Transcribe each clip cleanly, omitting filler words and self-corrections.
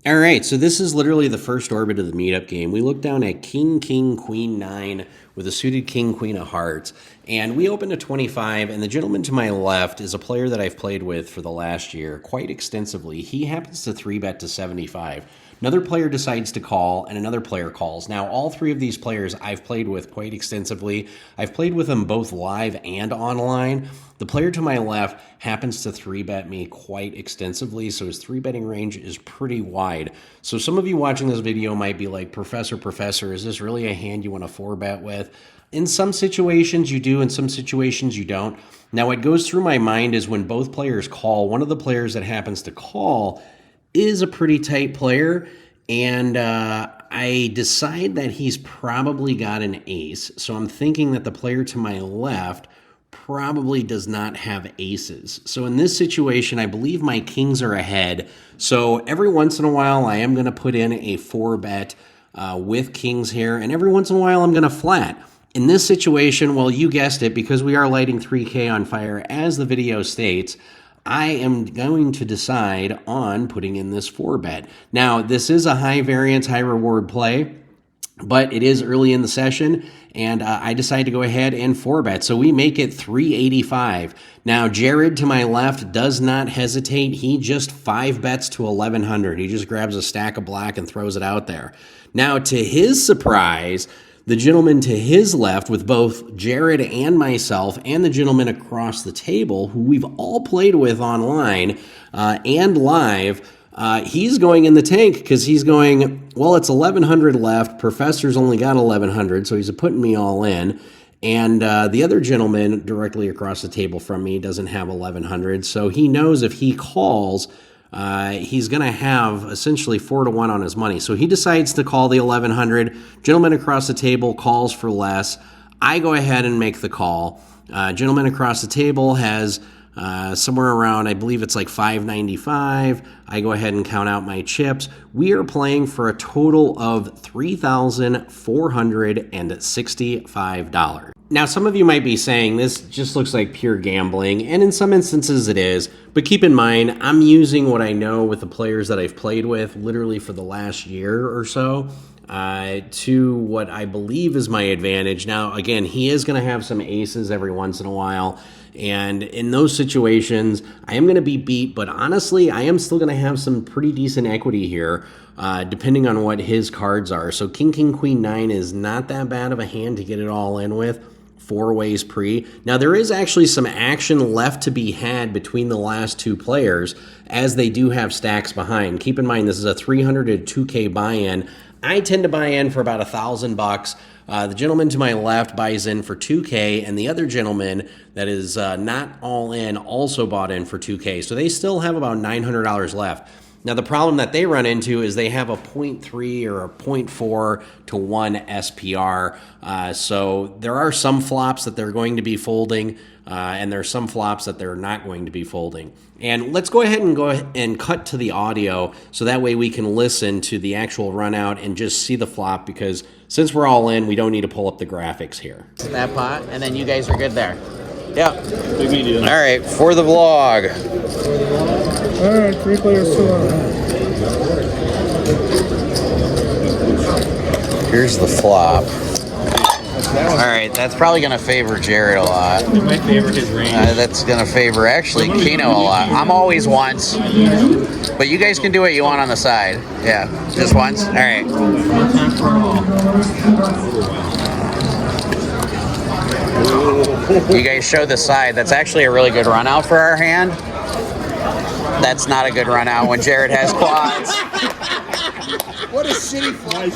All right, so this is literally the first orbit of the meetup game. We look down at King, King, Queen, 9 with a suited King, Queen of Hearts. And we open to 25, and the gentleman to my left is a player that I've played with for the last year quite extensively. He happens to 3-bet to 75. Another player decides to call, and another player calls. Now, all three of these players I've played with quite extensively. I've played with them both live and online. The player to my left happens to 3-bet me quite extensively, so his 3-betting range is pretty wide. So some of you watching this video might be like, Professor, is this really a hand you want to 4-bet with? In some situations you do, in some situations you don't. Now, what goes through my mind is when both players call, one of the players that happens to call is a pretty tight player, and I decide that he's probably got an ace. So I'm thinking that the player to my left probably does not have aces. So in this situation, I believe my kings are ahead. So every once in a while, I am going to put in a 4-bet with kings here, and every once in a while, I'm going to flat. In this situation, well, you guessed it, because we are lighting 3K on fire, as the video states, I am going to decide on putting in this 4-bet. Now, this is a high variance, high reward play, but it is early in the session, and I decide to go ahead and 4-bet. So we make it 385. Now, Jared to my left does not hesitate. He just 5-bets to 1100. He just grabs a stack of black and throws it out there. Now, to his surprise, the gentleman to his left, with both Jared and myself and the gentleman across the table, who we've all played with online and live, he's going in the tank because he's going, well, it's 1100 left. Professor's only got 1100, so he's putting me all in. And the other gentleman directly across the table from me doesn't have 1100, so he knows if he calls, he's going to have essentially 4-1 on his money. So he decides to call the 1100. Gentleman across the table calls for less. I go ahead and make the call. Gentleman across the table has somewhere around, I believe it's like 595. I go ahead and count out my chips. We are playing for a total of $3,465. Now, some of you might be saying this just looks like pure gambling, and in some instances it is, but keep in mind, I'm using what I know with the players that I've played with literally for the last year or so to what I believe is my advantage. Now, again, he is going to have some aces every once in a while, and in those situations, I am going to be beat, but honestly, I am still going to have some pretty decent equity here, depending on what his cards are. So King, King, Queen, 9 is not that bad of a hand to get it all in with. 4 ways pre. Now, there is actually some action left to be had between the last two players, as they do have stacks behind. Keep in mind, this is a 300 to 2K buy-in. I tend to buy in for about $1,000. The gentleman to my left buys in for 2K, and the other gentleman that is not all in also bought in for 2K. So they still have about $900 left. Now, the problem that they run into is they have a 0.3 or a 0.4 to 1 SPR. So there are some flops that they're going to be folding, and there are some flops that they're not going to be folding. And let's go ahead and cut to the audio so that way we can listen to the actual run out and just see the flop, because since we're all in, we don't need to pull up the graphics here. That pot, and then you guys are good there. Yeah. All right, for the vlog. All right, 3 players still on. Here's the flop. All right, that's probably going to favor Jared a lot. It might favor his range. That's going to favor, actually, Keno a lot. I'm always once, but you guys can do what you want on the side. Yeah, just once? All right. One time for all. You guys show the side. That's actually a really good run out for our hand. That's not a good run out when Jared has quads. What a shitty flop.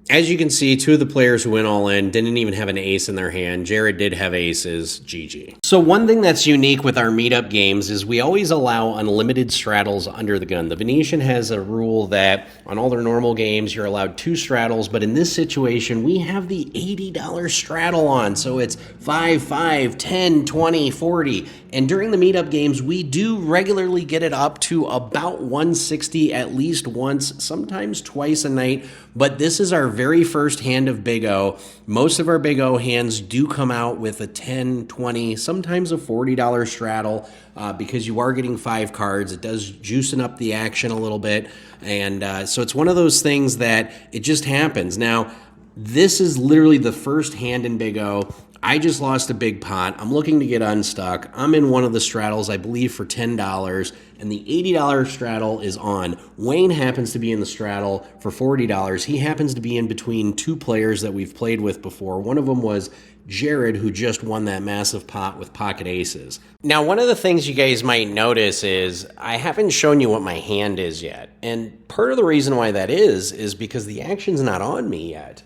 As you can see, 2 of the players who went all in didn't even have an ace in their hand. Jared did have aces. GG. So one thing that's unique with our meetup games is we always allow unlimited straddles under the gun. The Venetian has a rule that on all their normal games, you're allowed 2 straddles, but in this situation, we have the $80 straddle on. So it's 5, 5, 10, 20, 40. And during the meetup games, we do regularly get it up to about 160 at least once, sometimes twice a night. But this is our very first hand of Big O. Most of our Big O hands do come out with a 10, 20, sometimes a $40 straddle because you are getting 5 cards. It does juicing up the action a little bit. And so it's one of those things that it just happens. Now, this is literally the first hand in Big O. I just lost a big pot. I'm looking to get unstuck. I'm in one of the straddles, I believe, for $10, and the $80 straddle is on. Wayne happens to be in the straddle for $40. He happens to be in between 2 players that we've played with before. One of them was Jared, who just won that massive pot with pocket aces. Now, one of the things you guys might notice is I haven't shown you what my hand is yet. And part of the reason why that is because the action's not on me yet.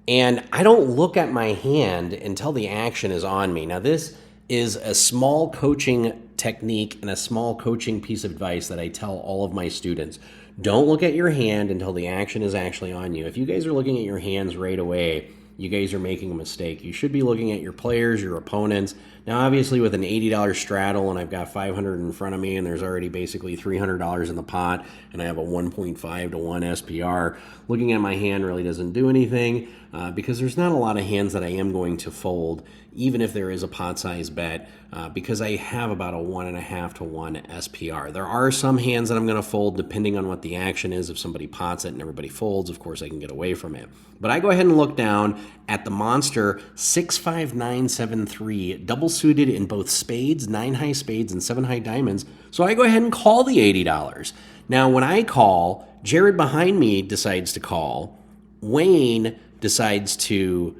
And I don't look at my hand until the action is on me. Now, this is a small coaching technique and a small coaching piece of advice that I tell all of my students. Don't look at your hand until the action is actually on you. If you guys are looking at your hands right away, you guys are making a mistake. You should be looking at your players, your opponents. Now, obviously, with an $80 straddle and I've got 500 in front of me and there's already basically $300 in the pot and I have a 1.5 to 1 SPR, looking at my hand really doesn't do anything because there's not a lot of hands that I am going to fold, even if there is a pot size bet, because I have about a 1.5 to 1 SPR. There are some hands that I'm going to fold depending on what the action is. If somebody pots it and everybody folds, of course I can get away from it. But I go ahead and look down at the monster 65973, double suited in both spades, 9 high spades, and 7 high diamonds. So I go ahead and call the $80. Now, when I call, Jared behind me decides to call, Wayne decides to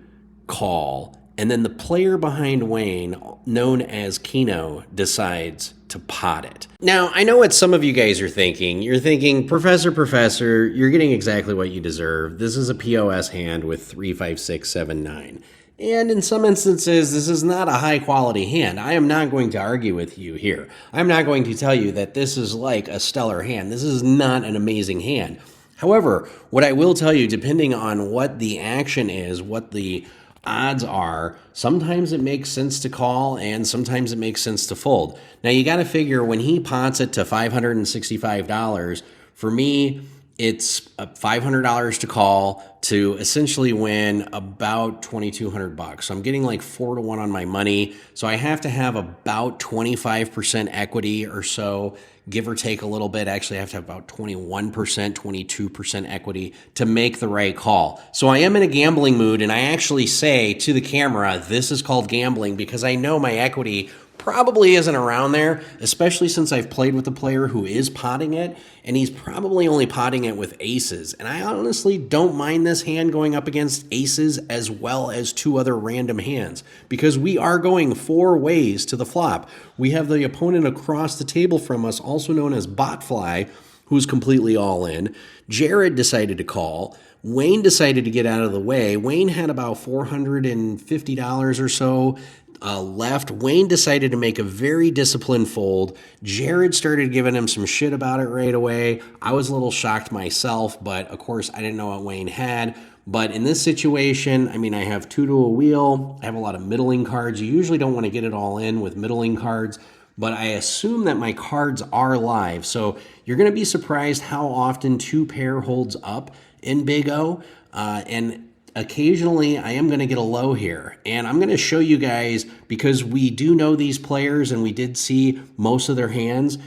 call, and then the player behind Wayne, known as Keno, decides to pot it. Now, I know what some of you guys are thinking. You're thinking, Professor, you're getting exactly what you deserve. This is a POS hand with 3, 5, 6, 7, 9. And in some instances, this is not a high-quality hand. I am not going to argue with you here. I'm not going to tell you that this is like a stellar hand. This is not an amazing hand. However, what I will tell you, depending on what the action is, what the odds are, sometimes it makes sense to call and sometimes it makes sense to fold. Now, you got to figure when he pots it to $565, for me, it's $500 to call to essentially win about $2,200. So I'm getting like 4 to 1 on my money. So I have to have about 25% equity or so, give or take a little bit. Actually, I have to have about 21%, 22% equity to make the right call. So I am in a gambling mood, and I actually say to the camera, this is called gambling because I know my equity probably isn't around there, especially since I've played with a player who is potting it, and he's probably only potting it with aces. And I honestly don't mind this hand going up against aces as well as 2 other random hands, because we are going 4 ways to the flop. We have the opponent across the table from us, also known as Botfly, who's completely all in. Jared decided to call. Wayne decided to get out of the way. Wayne had about $450 or so left. Wayne decided to make a very disciplined fold. Jared started giving him some shit about it right away. I was a little shocked myself, but of course I didn't know what Wayne had. But in this situation, I mean, I have 2 to a wheel. I have a lot of middling cards. You usually don't want to get it all in with middling cards, but I assume that my cards are live. So you're going to be surprised how often 2 pair holds up in Big O. And occasionally I am going to get a low here, and I'm going to show you guys, because we do know these players and we did see most of their hands.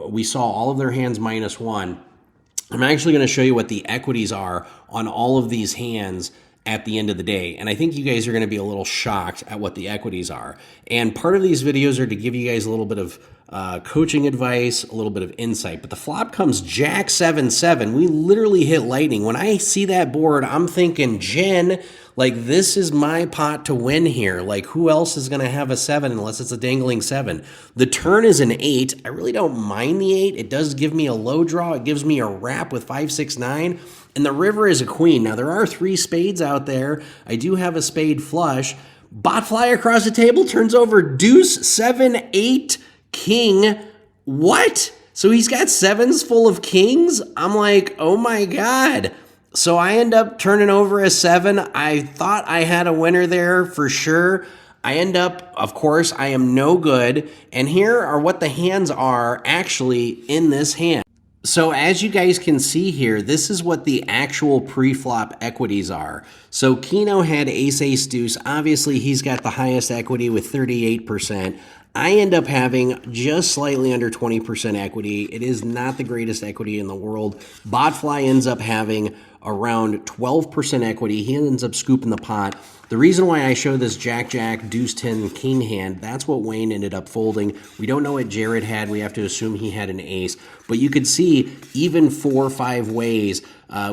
We saw all of their hands -1. I'm actually going to show you what the equities are on all of these hands at the end of the day. And I think you guys are going to be a little shocked at what the equities are. And part of these videos are to give you guys a little bit of coaching advice, a little bit of insight. But the flop comes Jack 7-7. We literally hit lightning. When I see that board, I'm thinking, Jen, like, this is my pot to win here. Like, who else is going to have a 7 unless it's a dangling 7? The turn is an 8. I really don't mind the 8. It does give me a low draw. It gives me a wrap with 5, 6, 9. And the river is a queen. Now, there are 3 spades out there. I do have a spade flush. Botfly across the table turns over deuce, 7, 8, king. What? So he's got 7s full of kings? I'm like, oh my God. So I end up turning over a 7. I thought I had a winner there for sure. I end up, of course, I am no good. And here are what the hands are actually in this hand. So as you guys can see here, this is what the actual pre-flop equities are. So Keno had ace, ace, deuce. Obviously, he's got the highest equity with 38%. I end up having just slightly under 20% equity. It is not the greatest equity in the world. Botfly ends up having around 12% equity. He ends up scooping the pot. The reason why I show this Jack, Deuce 10, King hand, that's what Wayne ended up folding. We don't know what Jared had. We have to assume he had an ace. But you could see, even 4 or 5 ways,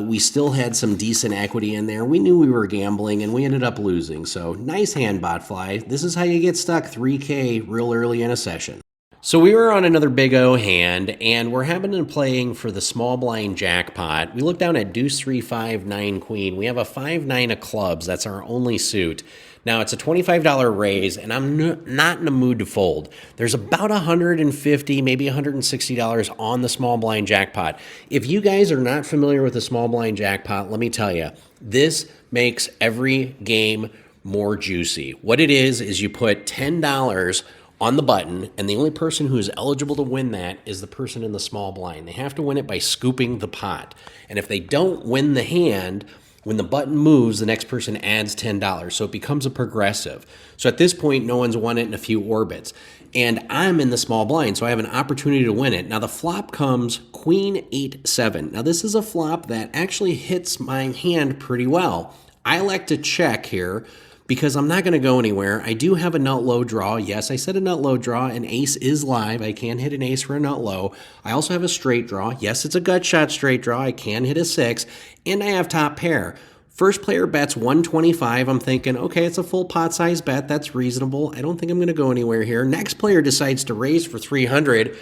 we still had some decent equity in there. We knew we were gambling, and we ended up losing. So nice hand, Botfly. This is how you get stuck 3K real early in a session. So we were on another Big O hand, and we're happening to playing for the small blind jackpot. We look down at deuce 3, 5, 9, queen. We have a 5, 9 of clubs. That's our only suit. Now, it's a $25 raise, and I'm not in the mood to fold. There's about $150, maybe $160 on the small blind jackpot. If you guys are not familiar with the small blind jackpot, let me tell you, this makes every game more juicy. What it is you put $10 on the button, and the only person who is eligible to win that is the person in the small blind. They have to win it by scooping the pot. And if they don't win the hand, when the button moves, the next person adds $10. So it becomes a progressive. So at this point, no one's won it in a few orbits. And I'm in the small blind, so I have an opportunity to win it. Now the flop comes queen 8, 7. Now this is a flop that actually hits my hand pretty well. I elect to check here, because I'm not going to go anywhere. I do have a nut low draw. Yes, I said a nut low draw. An ace is live. I can hit an ace for a nut low. I also have a straight draw. Yes, it's a gut shot straight draw. I can hit a 6. And I have top pair. First player bets 125. I'm thinking, okay, it's a full pot size bet. That's reasonable. I don't think I'm going to go anywhere here. Next player decides to raise for 300.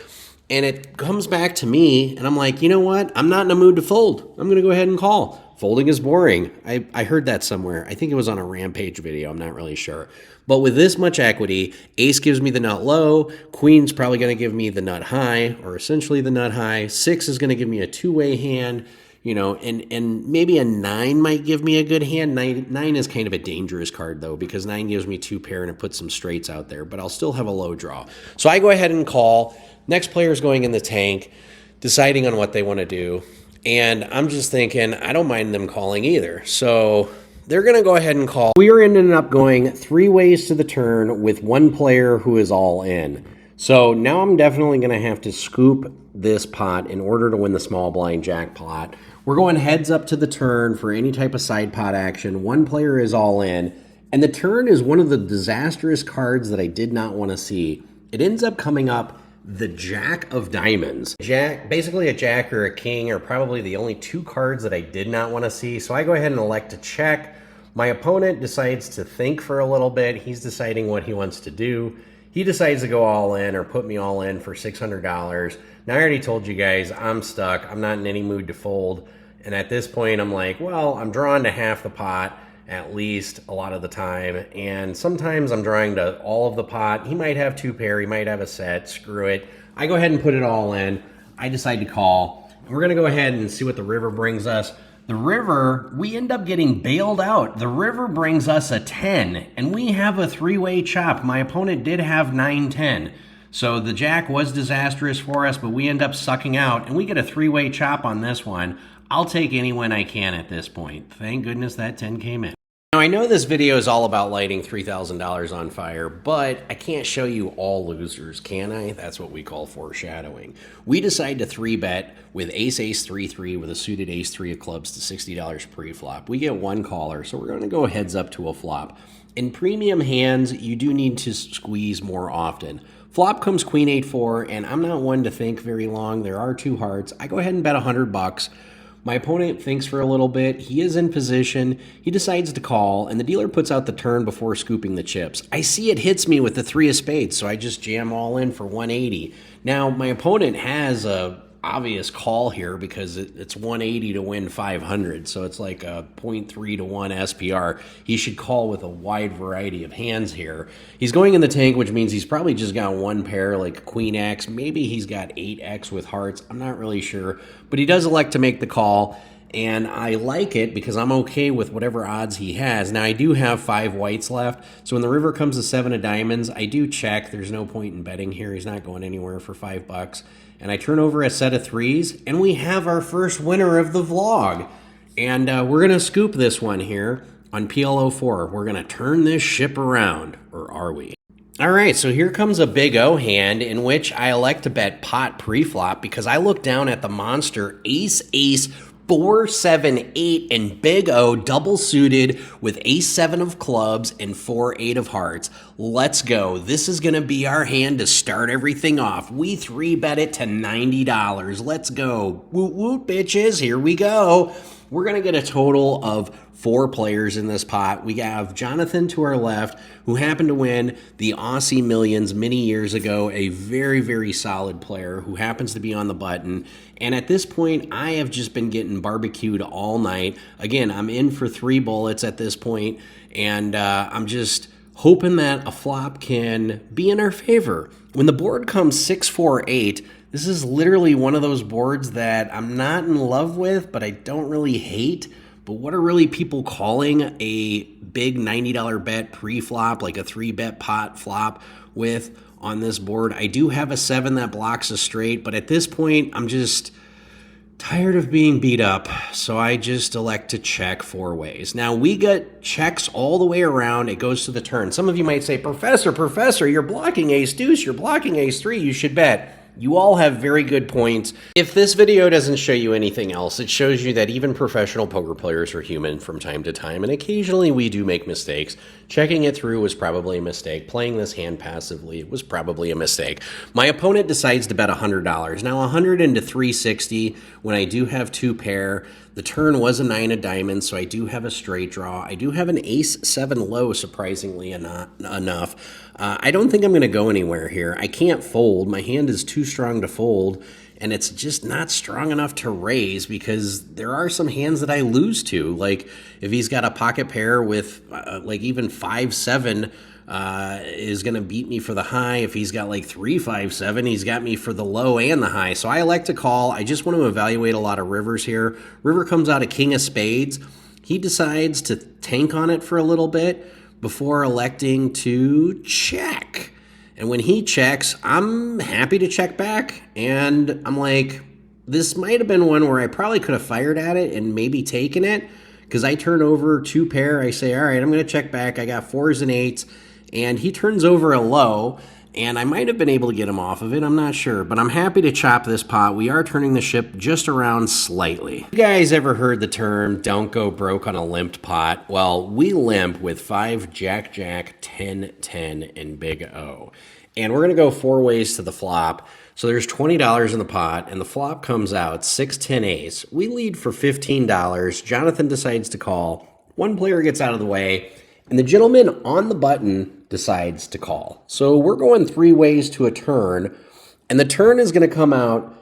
And it comes back to me, and I'm like, you know what? I'm not in a mood to fold. I'm going to go ahead and call. Folding is boring. I heard that somewhere. I think it was on a Rampage video. I'm not really sure. But with this much equity, ace gives me the nut low. Queen's probably going to give me the nut high, or essentially the nut high. 6 is going to give me a two-way hand. You know, and maybe a 9 might give me a good hand. 9 is kind of a dangerous card, though, because 9 gives me 2 pair and it puts some straights out there. But I'll still have a low draw. So I go ahead and call. Next player is going in the tank, deciding on what they want to do. And I'm just thinking, I don't mind them calling either. So they're going to go ahead and call. We are ending up going 3 ways to the turn with one player who is all in. So now I'm definitely going to have to scoop this pot in order to win the small blind jackpot. We're going heads up to the turn for any type of side pot action. One player is all in. And the turn is one of the disastrous cards that I did not want to see. It ends up coming up the Jack of Diamonds. Basically a Jack or a King are probably the only 2 cards that I did not want to see. So I go ahead and elect to check. My opponent decides to think for a little bit. He's deciding what he wants to do. He decides to go all in or put me all in for $600. Now, I already told you guys I'm stuck. I'm not in any mood to fold. And at this point, I'm like, well, I'm drawing to half the pot at least a lot of the time. And sometimes I'm drawing to all of the pot. He might have 2 pair. He might have a set. Screw it. I go ahead and put it all in. I decide to call. We're going to go ahead and see what the river brings us. The river, we end up getting bailed out. The river brings us a 10, and we have a 3-way chop. My opponent did have 9-10. So the Jack was disastrous for us, but we end up sucking out, and we get a 3-way chop on this one. I'll take any win I can at this point. Thank goodness that 10 came in. Now, I know this video is all about lighting $3,000 on fire, but I can't show you all losers, can I? That's what we call foreshadowing. We decide to 3-bet with ace, ace, 3, 3 with a suited ace, 3 of clubs to $60 pre-flop. We get 1 caller, so we're going to go heads up to a flop. In premium hands, you do need to squeeze more often. Flop comes queen 8, 4, and I'm not one to think very long. There are 2 hearts. I go ahead and bet $100. My opponent thinks for a little bit. He is in position. He decides to call, and the dealer puts out the turn before scooping the chips. I see it hits me with the 3 of spades, so I just jam all in for 180. Now, my opponent has a obvious call here because it's 180 to win 500, so it's like a 0.3 to 1 SPR. He should call with a wide variety of hands here. He's going in the tank, which means he's probably just got 1 pair, like Queen X. Maybe he's got 8X with hearts. I'm not really sure, but he does elect to make the call, and I like it because I'm okay with whatever odds he has. Now, I do have 5 whites left, so when the river comes to 7 of diamonds, I do check. There's no point in betting here. He's not going anywhere for $5. and I turn over a set of threes, and we have our first winner of the vlog. And we're going to scoop this one here on PLO 4. We're going to turn this ship around, or are we? All right, so here comes a big O hand in which I elect to bet pot pre-flop because I look down at the monster ace, 4, 7, 8, and big O double suited with ace 7 of clubs and 4, 8 of hearts. Let's go. This is going to be our hand to start everything off. We 3-bet it to $90. Let's go. Woot woot, bitches. Here we go. We're going to get a total of 4 players in this pot. We have Jonathan to our left, who happened to win the Aussie Millions many years ago, a very, very solid player who happens to be on the button. And at this point, I have just been getting barbecued all night. Again, I'm in for 3 bullets at this point, and I'm just hoping that a flop can be in our favor. When the board comes 6, 4, 8, this is literally one of those boards that I'm not in love with, but I don't really hate. But what are really people calling a big $90 bet pre-flop, like a 3-bet pot flop with on this board? I do have a 7 that blocks a straight, but at this point, I'm just tired of being beat up, so I just elect to check 4 ways. Now, we get checks all the way around. It goes to the turn. Some of you might say, Professor, you're blocking ace deuce, you're blocking ace 3, you should bet. You all have very good points. If this video doesn't show you anything else, it shows you that even professional poker players are human from time to time, and occasionally we do make mistakes. Checking it through was probably a mistake. Playing this hand passively was probably a mistake. My opponent decides to bet $100. Now 100 into 360 when I do have 2 pair. The turn was a 9 of diamonds, so I do have a straight draw. I do have an ace 7 low, surprisingly enough. I don't think I'm going to go anywhere here. I can't fold. My hand is too strong to fold, and it's just not strong enough to raise because there are some hands that I lose to. Like if he's got a pocket pair with like even 5-7 is going to beat me for the high. If he's got like 3-5-7, he's got me for the low and the high. So I elect to call. I just want to evaluate a lot of rivers here. River comes out a king of spades. He decides to tank on it for a little bit before electing to check. And when he checks, I'm happy to check back. And I'm like, this might have been one where I probably could have fired at it and maybe taken it because I turn over 2 pair. I say, all right, I'm going to check back. I got 4s and 8s. And he turns over a low, and I might have been able to get him off of it. I'm not sure, but I'm happy to chop this pot. We are turning the ship just around slightly. You guys ever heard the term, don't go broke on a limped pot? Well, we limp with 5 jack, 10, 10, and big O. And we're going to go 4 ways to the flop. So there's $20 in the pot, and the flop comes out 6, 10 ace. We lead for $15. Jonathan decides to call. One player gets out of the way, and the gentleman on the button decides to call. So we're going 3 ways to a turn, and the turn is going to come out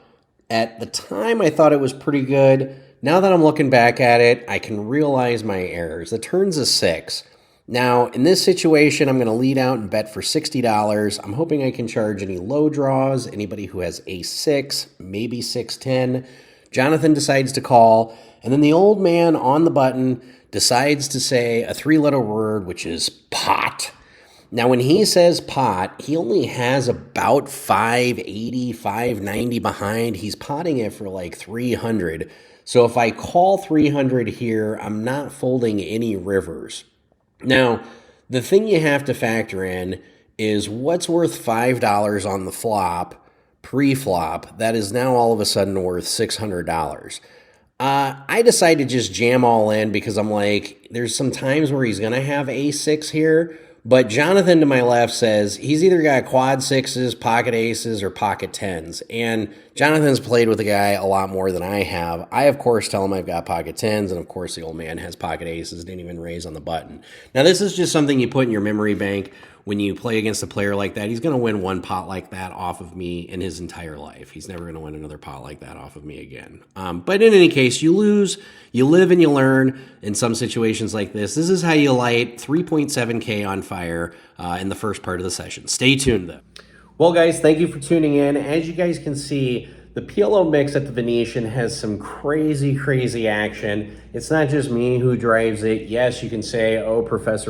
at the time I thought it was pretty good. Now that I'm looking back at it, I can realize my errors. The turn's a 6. Now, in this situation, I'm going to lead out and bet for $60. I'm hoping I can charge any low draws, anybody who has ace 6, maybe 6-10. Jonathan decides to call, and then the old man on the button decides to say a 3-letter word, which is pot. Now, when he says pot, he only has about 580, 590 behind. He's potting it for like 300. So if I call 300 here, I'm not folding any rivers. Now, the thing you have to factor in is what's worth $5 on the flop, pre-flop, that is now all of a sudden worth $600. I decided to just jam all in because I'm like, there's some times where he's going to have a6 here, but Jonathan to my left says he's either got quad 6s, pocket aces, or pocket 10s, and Jonathan's played with the guy a lot more than I have. I, of course, tell him I've got pocket 10s, and of course the old man has pocket aces, didn't even raise on the button. Now, this is just something you put in your memory bank. When you play against a player like that, he's going to win one pot like that off of me in his entire life. He's never going to win another pot like that off of me again. But in any case, you lose, you live, and you learn in some situations like this. This is how you light 3.7K on fire in the first part of the session. Stay tuned, though. Well, guys, thank you for tuning in. As you guys can see, The PLO mix at the Venetian has some crazy, crazy action. It's not just me who drives it. Yes, you can say, oh, Professor,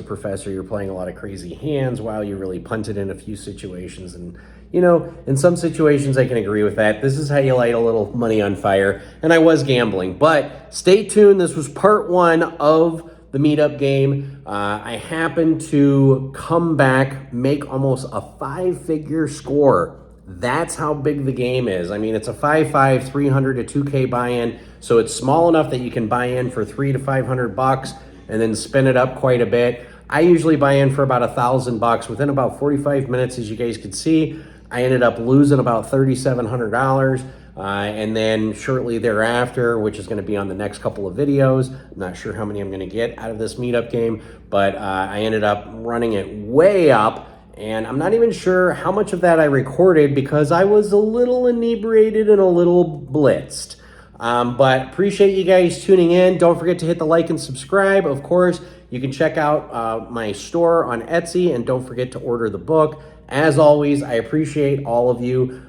you're playing a lot of crazy hands. Wow, you really punted in a few situations. And, you know, in some situations, I can agree with that. This is how you light a little money on fire. And I was gambling. But stay tuned. This was part one of the meetup game. I happened to come back, make almost a 5-figure score. That's how big the game is. I mean, it's a 5-5, 300 to 2K buy-in, so it's small enough that you can buy in for $300 to $500 and then spin it up quite a bit. I usually buy in for about $1,000. Within about 45 minutes, as you guys could see, I ended up losing about $3,700. And then shortly thereafter, which is going to be on the next couple of videos, I'm not sure how many I'm going to get out of this meetup game, but I ended up running it way up. And I'm not even sure how much of that I recorded because I was a little inebriated and a little blitzed. But appreciate you guys tuning in. Don't forget to hit the like and subscribe. Of course, you can check out my store on Etsy, and don't forget to order the book. As always, I appreciate all of you.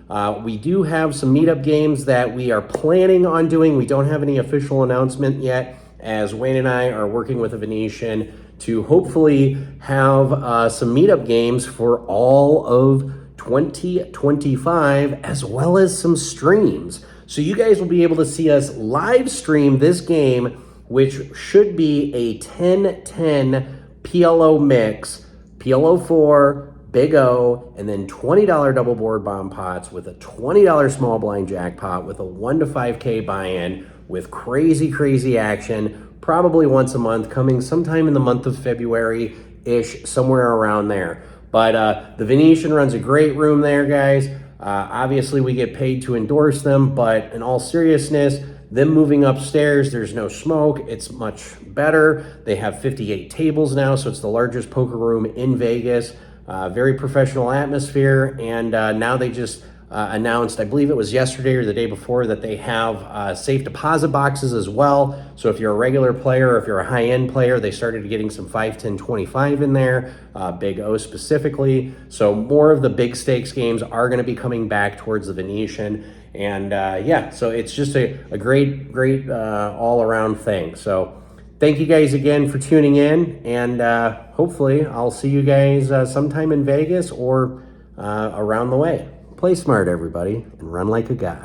We do have some meetup games that we are planning on doing. We don't have any official announcement yet, as Wayne and I are working with a Venetian to hopefully have some meetup games for all of 2025, as well as some streams. So you guys will be able to see us live stream this game, which should be a 10-10 PLO mix, PLO 4, Big O, and then $20 double board bomb pots with a $20 small blind jackpot with a 1 to 5K buy-in with crazy, crazy action. Probably once a month, coming sometime in the month of February-ish, somewhere around there. But the Venetian runs a great room there, guys. Obviously, we get paid to endorse them, but in all seriousness, them moving upstairs, there's no smoke. It's much better. They have 58 tables now, so it's the largest poker room in Vegas. Very professional atmosphere, and now they just announced, I believe it was yesterday or the day before, that they have safe deposit boxes as well. So if you're a regular player or if you're a high-end player, they started getting some 5, 10, 25 in there, Big O specifically. So more of the big stakes games are going to be coming back towards the Venetian. And yeah, so it's just a great all-around thing. So thank you guys again for tuning in, and hopefully I'll see you guys sometime in Vegas or around the way. Play smart, everybody, and run like a god.